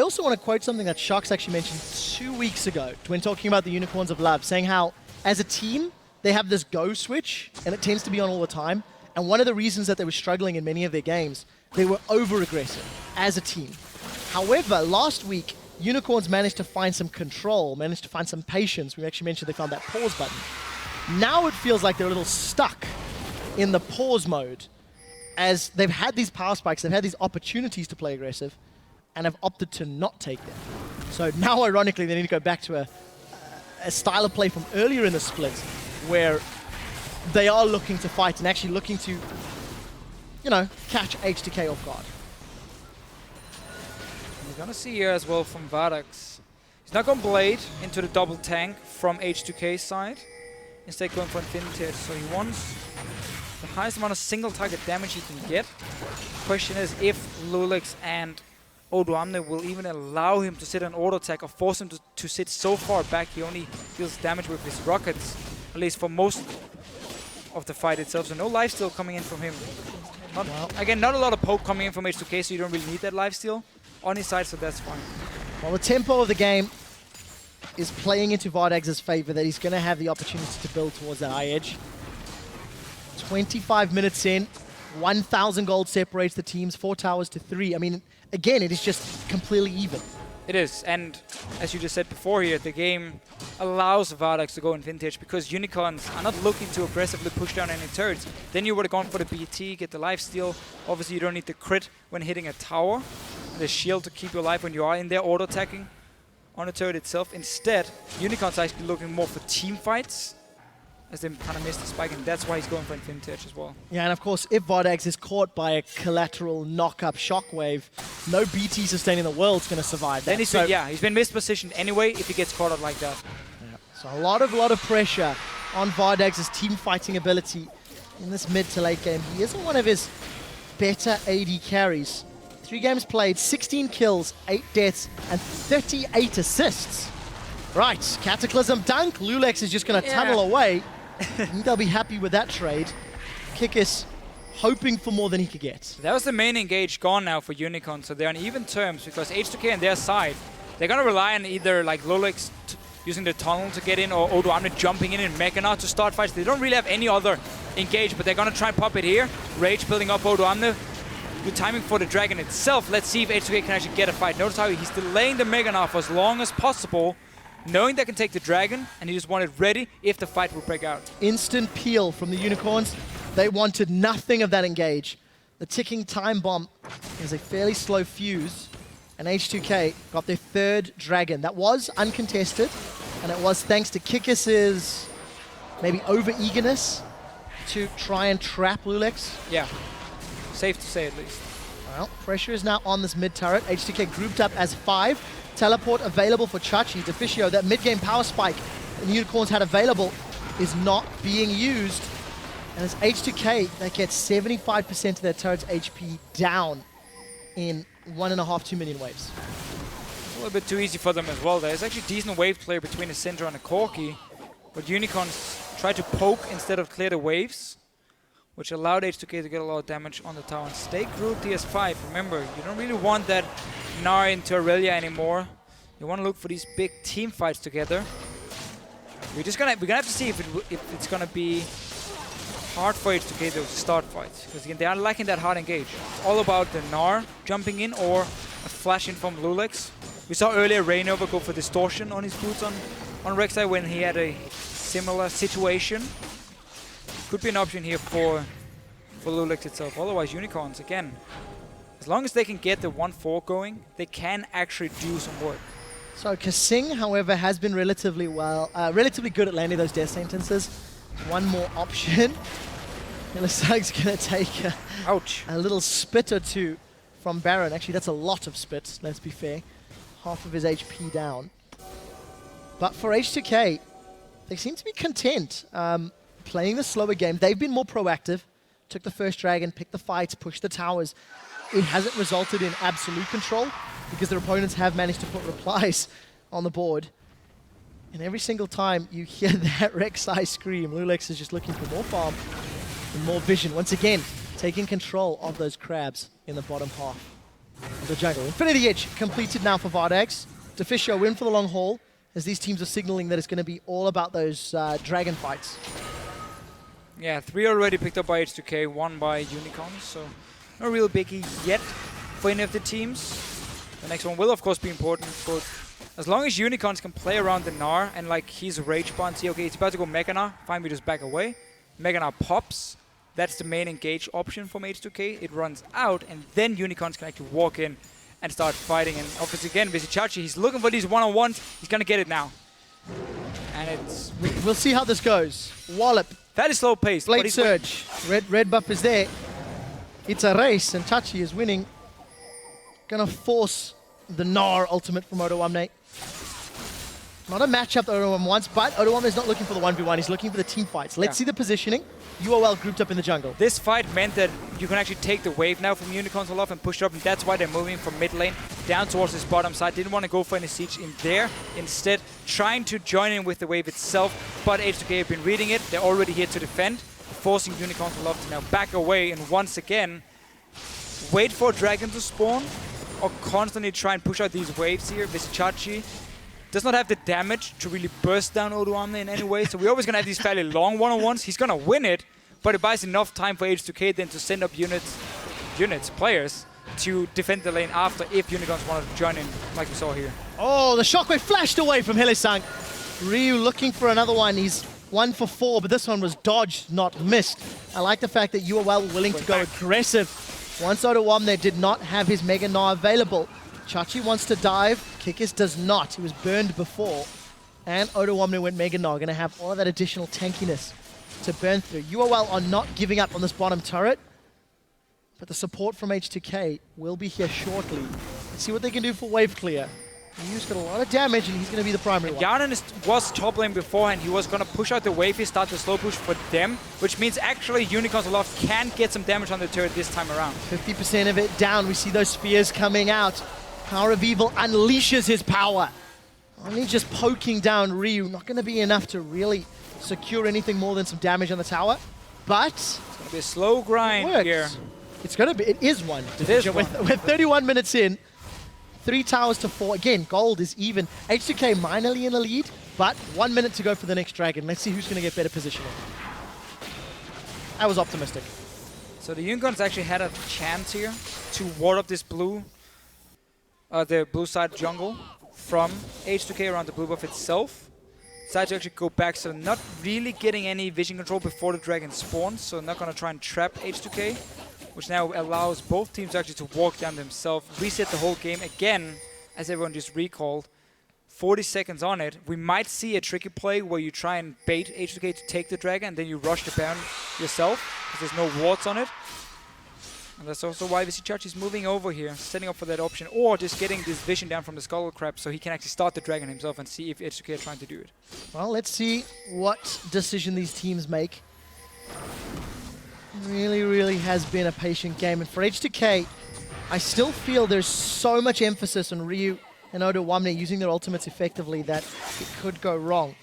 also want to quote something that Sharks actually mentioned 2 weeks ago when talking about the Unicorns of Love, saying how as a team they have this go switch and it tends to be on all the time. And one of the reasons that they were struggling in many of their games, they were over-aggressive as a team. However, last week, Unicorns managed to find some control, managed to find some patience. We actually mentioned they found that pause button. Now it feels like they're a little stuck in the pause mode, as they've had these power spikes, they've had these opportunities to play aggressive, and have opted to not take them. So now, ironically, they need to go back to a style of play from earlier in the split, where they are looking to fight and actually looking to, you know, catch H2K off guard. We're gonna see here as well from Vardags. He's not going Blade into the double tank from H2K's side. Instead going for Infinity, so he wants the highest amount of single target damage he can get. Question is if loulex and Odoamne will even allow him to sit on auto attack or force him to sit so far back he only deals damage with his rockets, at least for most of the fight itself. So no lifesteal coming in from him. Again, not a lot of poke coming in from H2K, so you don't really need that lifesteal on his side, so that's fine. Well, the tempo of the game is playing into Vardags' favor, that he's going to have the opportunity to build towards that high edge. 25 minutes in, 1,000 gold separates the teams, 4 towers to 3. I mean, again, it is just completely even. It is, and as you just said before here, the game allows Vardags to go in vintage because Unicorns are not looking to aggressively push down any turrets. Then you would have gone for the BT, get the lifesteal. Obviously, you don't need the crit when hitting a tower, the shield to keep you alive when you are in there auto-attacking on the turret itself. Instead, Unicorns are actually looking more for team fights, as they kind of missed the spike, and that's why he's going for Infinity Edge as well. Yeah, and of course, if Vardags is caught by a collateral knock-up shockwave, no BT sustaining the world's going to survive that. Then he's been mispositioned anyway if he gets caught out like that. Yeah. So a lot of pressure on Vardags' team fighting ability in this mid to late game. He isn't one of his better AD carries. 3 games played, 16 kills, 8 deaths, and 38 assists. Right, Cataclysm dunk. loulex is just going to tunnel away. They'll be happy with that trade. Kikis hoping for more than he could get. That was the main engage gone now for Unicorn, so they're on even terms because H2K on their side, they're going to rely on either like loulex using the tunnel to get in or Odoamne jumping in Morgana to start fights. They don't really have any other engage, but they're going to try and pop it here. Rage building up Odoamne. Good timing for the dragon itself. Let's see if H2K can actually get a fight. Notice how he's delaying the Morgana for as long as possible, knowing they can take the dragon, and he just wanted ready if the fight would break out. Instant peel from the Unicorns. They wanted nothing of that engage. The ticking time bomb is a fairly slow fuse, and H2K got their 3rd dragon. That was uncontested, and it was thanks to Kikis' maybe over-eagerness to try and trap loulex. Yeah, safe to say at least. Well, pressure is now on this mid turret. H2K grouped up as 5. Teleport available for Chachi. Deficio, that mid-game power spike the Unicorns had available is not being used. And it's H2K that gets 75% of their turret's HP down in 1.5, 2 million waves. A little bit too easy for them as well. There's actually decent wave player between a Syndra and a Corki, but Unicorns tried to poke instead of clear the waves, which allowed H2K to get a lot of damage on the tower. And stay grouped DS5. Remember, you don't really want that Gnar into Irelia anymore. You want to look for these big team fights together. We're gonna have to see if it's gonna be hard for H2K to start fights, because again they are lacking that hard engage. It's all about the Gnar jumping in or a flash in from loulex. We saw earlier Rainover go for distortion on his boots on Rek'Sai when he had a similar situation. Could be an option here for loulex itself. Otherwise, Unicorns again, as long as they can get the 1-4 going, they can actually do some work. So KaSing, however, has been relatively good at landing those death sentences. One more option. Hylissang's going to take a little spit or two from Baron. Actually, that's a lot of spits, let's be fair. Half of his HP down. But for H2K, they seem to be content playing the slower game. They've been more proactive. Took the first dragon, picked the fights, pushed the towers. It hasn't resulted in absolute control because their opponents have managed to put replies on the board. And every single time you hear that Rek'Sai scream, loulex is just looking for more farm and more vision. Once again, taking control of those crabs in the bottom half of the jungle. Infinity Edge completed now for Vardags. Deficio win for the long haul, as these teams are signaling that it's going to be all about those dragon fights. Yeah, 3 already picked up by H2K, 1 by Unicorn, so no real biggie yet for any of the teams. The next one will of course be important, but as long as Unicorns can play around the Gnar and like he's rage bar and see, okay, it's about to go Mega Gnar, fine, we just back away. Mega Gnar pops, that's the main engage option from H2K. It runs out and then Unicorns can actually walk in and start fighting. And obviously again, Vizicsacsi, he's looking for these one-on-ones, he's gonna get it now. And it's... We'll see how this goes. Wallop. Fairly slow pace. Blade Surge. Red buff is there. It's a race and Chachi is winning. Gonna force the Gnar ultimate from Odoamne. Not a matchup that Odoamne wants, but Odoamne is not looking for the 1v1, he's looking for the team fights. Let's see the positioning. UOL grouped up in the jungle. This fight meant that you can actually take the wave now from Unicorns Aloft and push it up, and that's why they're moving from mid lane down towards this bottom side. Didn't want to go for any siege in there. Instead, trying to join in with the wave itself, but H2K have been reading it. They're already here to defend, forcing Unicorns Aloft to now back away, and once again, wait for a dragon to spawn, or constantly try and push out these waves here. Vizicsacsi does not have the damage to really burst down Odoamne in any way, so we're always going to have these fairly long one-on-ones. He's going to win it, but it buys enough time for H2K then to send up players, to defend the lane after if Unicorns want to join in, like we saw here. Oh, the shockwave flashed away from Hylissang. Ryu looking for another one. He's 1 for 4, but this one was dodged, not missed. I like the fact that UOL were willing to go aggressive. Once Odoamne did not have his Mega Gnar available, Chachi wants to dive, Kikis does not. He was burned before. And Odoamne went Mega Gnar, gonna have all of that additional tankiness to burn through. UOL are not giving up on this bottom turret, but the support from H2K will be here shortly. Let's see what they can do for wave clear. Ryu's got a lot of damage and he's gonna be the primary one. Hjarnan was top lane beforehand. He was gonna push out the wave, he start the slow push for them, which means actually Unicorns Aloft can get some damage on the turret this time around. 50% of it down, we see those spears coming out. PowerOfEvil unleashes his power. Only just poking down Ryu, not gonna be enough to really secure anything more than some damage on the tower, but it's gonna be a slow grind here. It's gonna be. It is one. It is one. With 31 minutes in, 3 towers to 4. Again, gold is even. H2K minorly in the lead, but 1 minute to go for the next dragon. Let's see who's gonna get better positioning. I was optimistic. So the Unicorns actually had a chance here to ward up this blue, the blue side jungle from H2K around the blue buff itself. Decide to actually go back, so not really getting any vision control before the dragon spawns, so not gonna try and trap H2K, which now allows both teams actually to walk down themselves, reset the whole game again, as everyone just recalled. 40 seconds on it. We might see a tricky play where you try and bait H2K to take the dragon, and then you rush the Baron yourself, because there's no wards on it. And that's also why Vizicsacsi is moving over here, setting up for that option, or just getting this vision down from the Skull Crab so he can actually start the dragon himself and see if H2K are trying to do it. Well, let's see what decision these teams make. Really has been a patient game. And for H2K, I still feel there's so much emphasis on Ryu and Odoamne using their ultimates effectively that it could go wrong.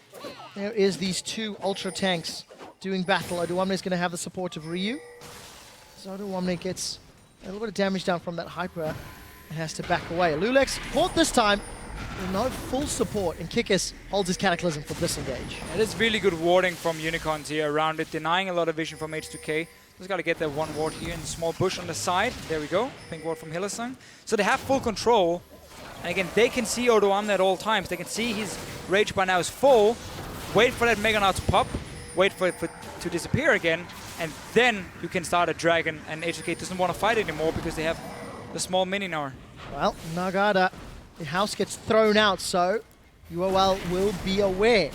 There is these 2 ultra tanks doing battle. Odoamne is going to have the support of Ryu. So Odoamne gets a little bit of damage down from that hyper and has to back away. loulex caught this time with no full support, and Kikis holds his Cataclysm for disengage. It is really good warding from Unicorns here around it, denying a lot of vision from H2K. Just got to get that one ward here in the small bush on the side. There we go. Pink ward from Hylissang. So they have full control. And again, they can see Odoamne at all times. They can see his rage bar now is full. Wait for that Mega Gnar to pop. Wait for it to disappear again. And then you can start a dragon. And H2K doesn't want to fight anymore because they have the small mini Gnar. Well, Nagada, the house gets thrown out, so UOL will be aware.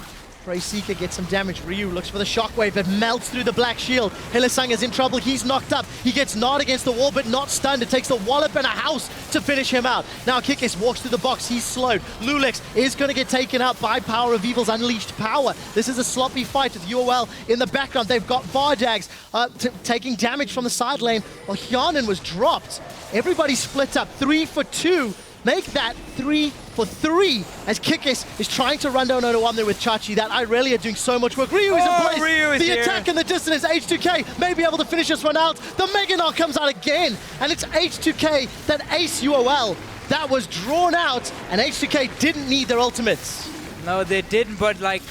Seeker gets some damage. Ryu looks for the shockwave that melts through the black shield. Hylissang is in trouble. He's knocked up. He gets gnawed against the wall, but not stunned. It takes the wallop and a house to finish him out. Now Kikis walks through the box. He's slowed. loulex is going to get taken out by PowerOfEvil's unleashed power. This is a sloppy fight with UOL in the background. They've got Vardags taking damage from the side lane, while Hjarnan was dropped. Everybody split up. 3 for 2. Make that 3 for 3 as Kikis is trying to run down Odoamne with Chachi. That Irelia doing so much work. Ryu is in place. Ryu is the here. Attack in the distance. H2K may be able to finish this one out. The Mega Gnar comes out again, and it's H2K that ace UOL. That was drawn out, and H2K didn't need their ultimates. No, they didn't, but like,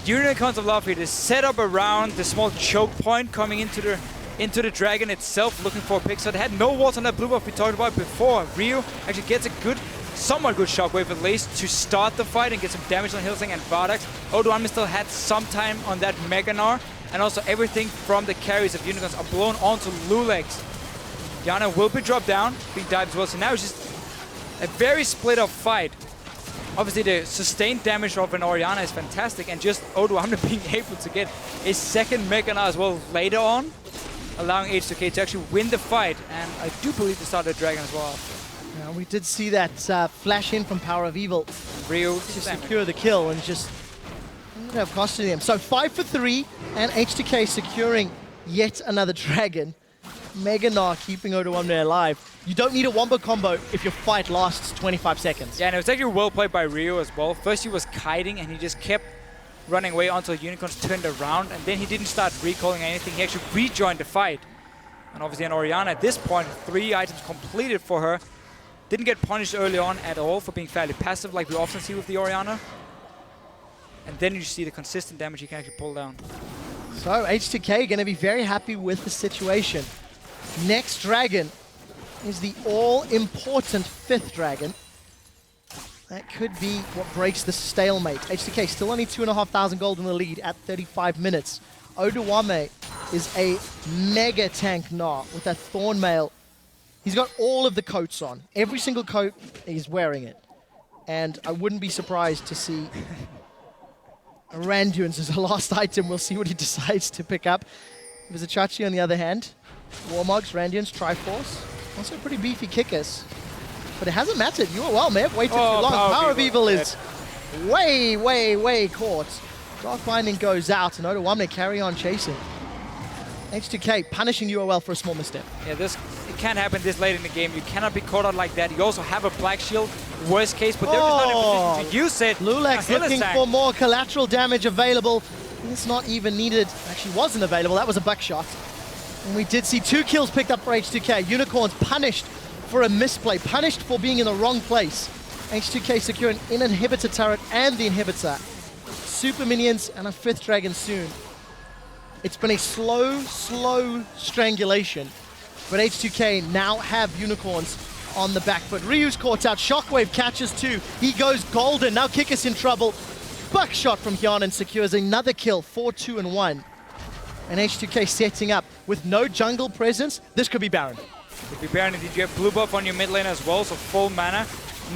Unicorns of Love here is set up around the small choke point coming into the dragon itself, looking for a pick. So they had no walls on that blue buff we talked about before. Ryu actually gets a somewhat good shockwave at least to start the fight and get some damage on Hylissang and Vardags. Odoamne still had some time on that Mega Gnar, and also everything from the carries of Unicorns are blown onto loulex. Hjarnan will be dropped down, being dived as well. So now it's just a very split up fight. Obviously the sustained damage of an Orianna is fantastic, and just Odoamne being able to get a second Mega Gnar as well later on, allowing H2K to actually win the fight, and I do believe they started the dragon as well. Yeah, we did see that flash in from PowerOfEvil Ryu to secure the kill, and just ended up costing him. So 5 for 3, and H2K securing yet another dragon. Mega Gnar keeping Odoamne alive. You don't need a wombo combo if your fight lasts 25 seconds. Yeah, and it was actually well played by Ryu as well. First he was kiting and he just kept running away until Unicorns turned around, and then he didn't start recalling anything. He actually rejoined the fight. And obviously an Orianna at this point, 3 items completed for her. Didn't get punished early on at all for being fairly passive like we often see with the Orianna. And then you see the consistent damage he can actually pull down. So H2K going to be very happy with the situation. Next dragon is the all-important 5th dragon. That could be what breaks the stalemate. H2K still only 2,500 gold in the lead at 35 minutes. Odoamne is a mega tank Gnar with that Thorn Mail. He's got all of the coats on. Every single coat, he's wearing it. And I wouldn't be surprised to see Randuin's as a last item. We'll see what he decides to pick up. Vizicsacsi on the other hand. Warmogs, Randuin's, Triforce. Also pretty beefy Kikis. But it hasn't mattered. UOL may have waited too long. PowerOfEvil is way caught. Dark Binding goes out, and Odoamne carry on chasing. H2K punishing UOL for a small misstep. Yeah, it can't happen this late in the game. You cannot be caught out like that. You also have a Black Shield, worst case, but they're just not in position to use it. loulex looking for more collateral damage available. It's not even needed. Actually wasn't available. That was a buckshot. And we did see 2 kills picked up for H2K. Unicorns punished for a misplay, punished for being in the wrong place. H2K securing an inhibitor turret and the inhibitor. Super minions and a 5th dragon soon. It's been a slow strangulation, but H2K now have Unicorns on the back foot. Ryu's caught out, Shockwave catches 2. He goes golden, now Kikis in trouble. Buckshot from Hjarnan secures another kill, 4-2 and 1. And H2K setting up with no jungle presence. This could be Baron. Could be Baron. Did you have blue buff on your mid lane as well, so full mana.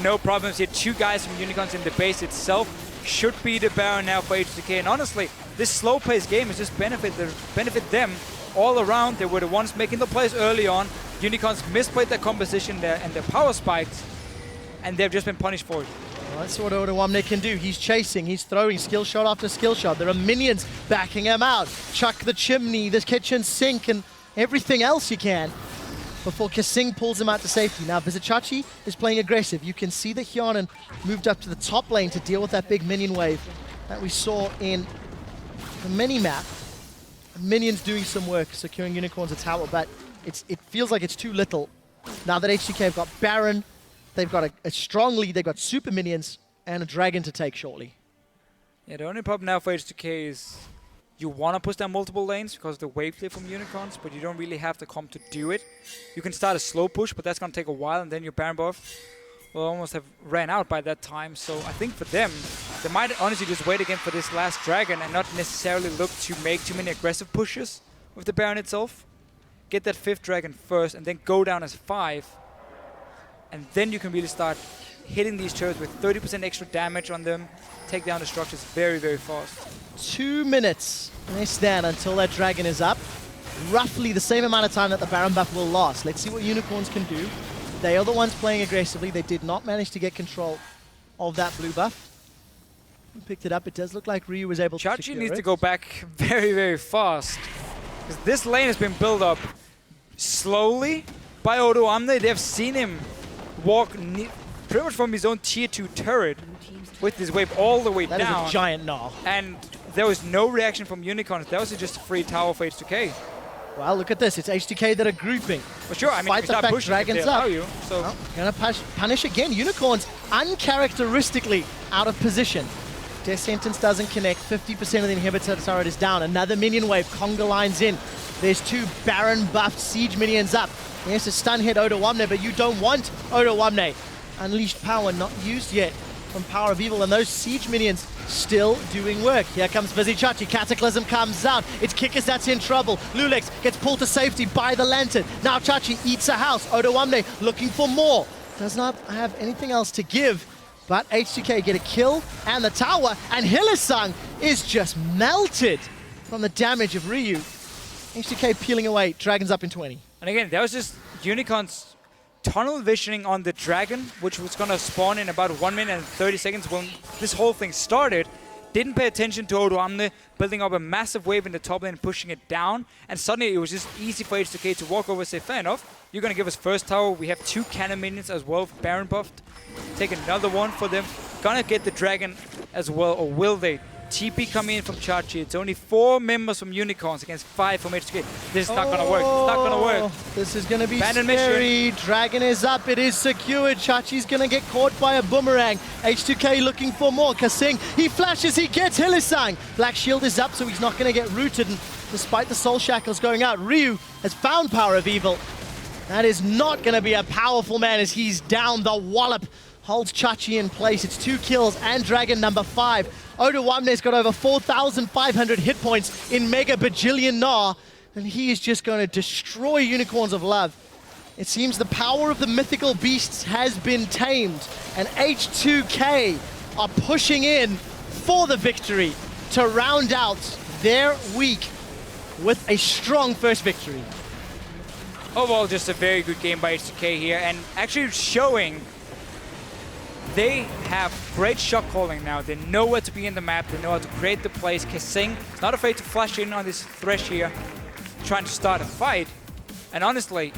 No problems here. 2 guys from Unicorns in the base itself. Should be the Baron now for H2K. And honestly, this slow-paced game has just benefit them all around. They were the ones making the plays early on. Unicorns misplayed their composition there and their power spikes, and they've just been punished for it. Well, that's what Odoamne can do. He's chasing, he's throwing skill shot after skill shot. There are minions backing him out. Chuck the chimney, the kitchen sink, and everything else you can before KaSing pulls him out to safety. Now Vizicsacsi is playing aggressive. You can see that Hjarnan moved up to the top lane to deal with that big minion wave that we saw in the mini-map. Minions doing some work, securing Unicorns a tower, but it feels like it's too little. Now that H2K have got Baron, they've got a strong lead, they've got super minions, and a dragon to take shortly. Yeah, the only problem now for H2K is you want to push down multiple lanes because of the wave clear from Unicorns, but you don't really have the comp to do it. You can start a slow push, but that's going to take a while, and then your Baron buff will almost have ran out by that time. So I think for them, they might honestly just wait again for this last dragon and not necessarily look to make too many aggressive pushes with the Baron itself. Get that 5th dragon first and then go down as 5. And then you can really start hitting these turrets with 30% extra damage on them. Take down the structures very fast. 2 minutes less than until that dragon is up. Roughly the same amount of time that the Baron buff will last. Let's see what Unicorns can do. They are the ones playing aggressively. They did not manage to get control of that blue buff. Picked it up. It does look like Ryu was able to secure it. needs to go back very fast, because this lane has been built up slowly by Odoamne. They've seen him walk pretty much from his own tier 2 turret with his wave all the way down. That is a giant Gnar. And there was no reaction from Unicorns. That was just a free tower for H2K. Well, look at this. It's H2K that are grouping. For sure. I mean, fight effect, dragons up. So gonna punish again. Unicorns uncharacteristically out of position. Death Sentence doesn't connect. 50% of the inhibitor turret is down. Another minion wave. Conga lines in. There's 2 Baron buffed siege minions up. There's a stun hit Odoamne, but you don't want Odoamne. Unleashed power not used yet from PowerOfEvil, and those siege minions still doing work. Here comes Vizicsacsi. Cataclysm comes out. It's Kikis that's in trouble. loulex gets pulled to safety by the lantern. Now Chachi eats a house. Odoamne looking for more. Does not have anything else to give. But H2K get a kill and the tower, and Hylissang is just melted from the damage of Ryu. H2K peeling away. Dragons up in 20. And again, that was just Unicorn's tunnel visioning on the dragon, which was going to spawn in about 1 minute and 30 seconds when this whole thing started. Didn't pay attention to Odoamne, building up a massive wave in the top lane, pushing it down. And suddenly it was just easy for H2K to walk over and say, fair enough, you're going to give us first tower. We have 2 cannon minions as well, Baron buffed. Take another one for them. Gonna get the dragon as well, or will they? TP coming in from Chachi. It's only 4 members from Unicorns against 5 from H2K. This is not gonna work. It's not gonna work. This is gonna be Abandoned scary. mission. Dragon is up. It is secured. Chachi's gonna get caught by a boomerang. H2K looking for more. KaSing, he flashes. He gets Hylissang. Black Shield is up, so he's not gonna get rooted. And despite the Soul Shackles going out, Ryu has found PowerOfEvil. That is not gonna be a powerful man as he's down. The wallop holds Chachi in place. It's 2 kills and Dragon number 5. Odoamne's got over 4,500 hit points in Mega Bajillion Gnar, and he is just going to destroy Unicorns of Love. It seems the power of the mythical beasts has been tamed, and H2K are pushing in for the victory to round out their week with a strong first victory. Overall, just a very good game by H2K here, and actually showing they have great shot calling now. They know where to be in the map. They know how to create the plays. KaSing is not afraid to flash in on this Thresh here, trying to start a fight. And honestly,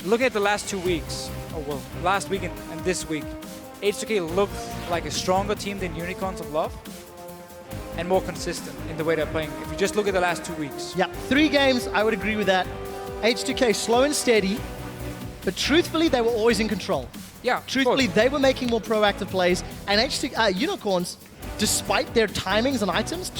looking at the last 2 weeks, oh well, last week and this week, H2K looked like a stronger team than Unicorns of Love and more consistent in the way they're playing. If you just look at the last 2 weeks. Yeah, 3 games, I would agree with that. H2K slow and steady, but truthfully, they were always in control. Yeah, truthfully, they were making more proactive plays, and Unicorns, despite their timings and items,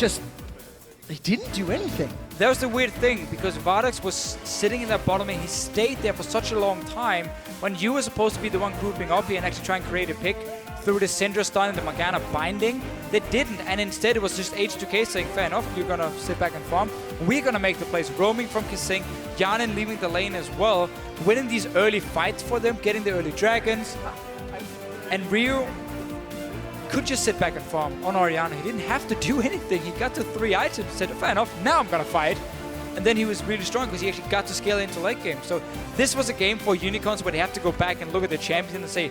they didn't do anything. That was the weird thing, because Vardags was sitting in that bottom and he stayed there for such a long time when you were supposed to be the one grouping up here and actually try and create a pick through the Syndra stun and the Morgana binding. They didn't, and instead it was just H2K saying, fair enough, you're gonna sit back and farm. We're gonna make the plays, roaming from KaSing, Hjarnan leaving the lane as well, winning these early fights for them, getting the early dragons. And Ryu could just sit back and farm on Orianna. He didn't have to do anything. He got to 3 items and said, fair enough, now I'm gonna fight. And then he was really strong because he actually got to scale into late game. So this was a game for Unicorns where they have to go back and look at the champion and say,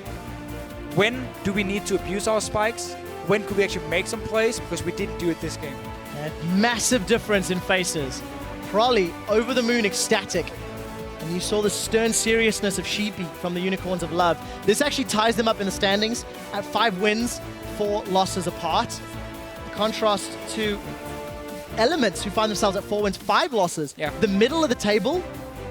when do we need to abuse our spikes? When could we actually make some plays? Because we didn't do it this game. That massive difference in faces. Probably over the moon ecstatic. And you saw the stern seriousness of Sheepy from the Unicorns of Love. This actually ties them up in the standings at 5 wins, 4 losses apart. In contrast to Elements, who find themselves at 4 wins, 5 losses. Yeah. The middle of the table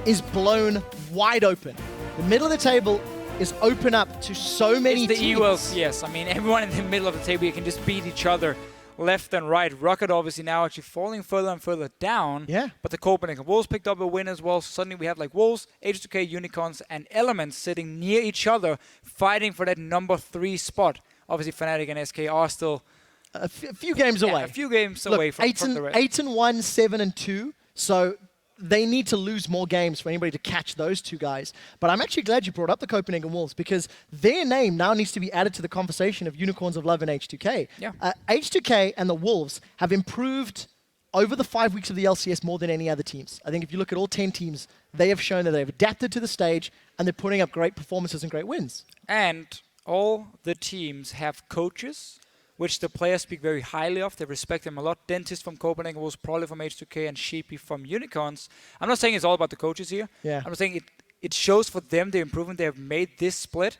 is blown wide open. The middle of the table is open up to so many it's the teams. UOLs, yes. I mean, everyone in the middle of the table, you can just beat each other left and right. Rocket obviously now actually falling further and further down. Yeah. But the Copenhagen Wolves picked up a win as well. So suddenly we have like Wolves, H2K, Unicorns, and Elements sitting near each other, fighting for that number 3 spot. Obviously, Fnatic and SK are still a few games away. A few games away from the rest. 8-1, 7-2. So they need to lose more games for anybody to catch those 2 guys. But I'm actually glad you brought up the Copenhagen Wolves because their name now needs to be added to the conversation of Unicorns of Love and H2K. Yeah. H2K and the Wolves have improved over the 5 weeks of the LCS more than any other teams. I think if you look at all 10 teams, they have shown that they've adapted to the stage and they're putting up great performances and great wins. And all the teams have coaches which the players speak very highly of. They respect them a lot. Dentist from Copenhagen was probably from H2K and Sheepy from Unicorns. I'm not saying it's all about the coaches here. Yeah. I'm saying it shows for them the improvement they have made this split,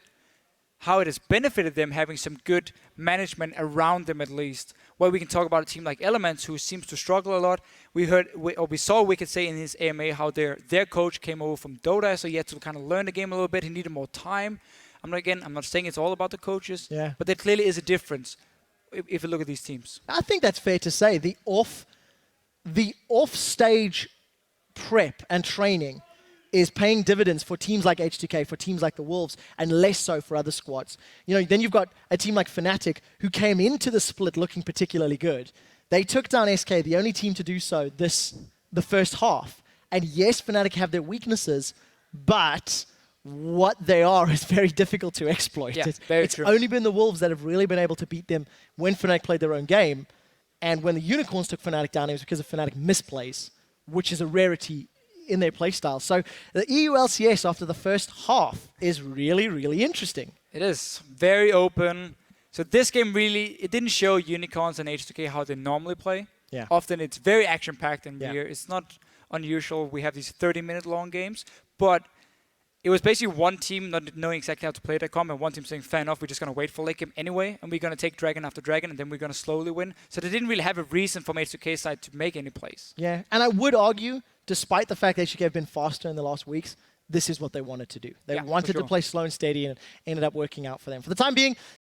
how it has benefited them having some good management around them at least. Where we can talk about a team like Elements who seems to struggle a lot. We saw Wicked say in his AMA how their coach came over from Dota, so he had to kind of learn the game a little bit. He needed more time. I'm not saying it's all about the coaches, Yeah. but there clearly is a difference if you look at these teams. I think that's fair to say. The off-stage prep and training is paying dividends for teams like H2K, for teams like the Wolves, and less so for other squads. You know, then you've got a team like Fnatic who came into the split looking particularly good. They took down SK, the only team to do so the first half. And yes, Fnatic have their weaknesses, but what they are is very difficult to exploit. Yeah, It's true. only been the Wolves that have really been able to beat them when Fnatic played their own game. And when the Unicorns took Fnatic down, it was because of Fnatic misplays, which is a rarity in their playstyle. So the EU LCS after the first half is really, really interesting. It is very open. So this game really, it didn't show Unicorns and H2K how they normally play. Yeah. Often it's very action-packed and Yeah. it's not unusual. We have these 30-minute long games, but it was basically one team not knowing exactly how to play their comp and one team saying, fair enough, we're just going to wait for late game anyway, and we're going to take dragon after dragon, and then we're going to slowly win. So they didn't really have a reason from H2K side to make any plays. Yeah, and I would argue, despite the fact that H2K have been faster in the last weeks, this is what they wanted to do. They Yeah, for wanted to sure. play slow and steady, and it ended up working out for them. For the time being,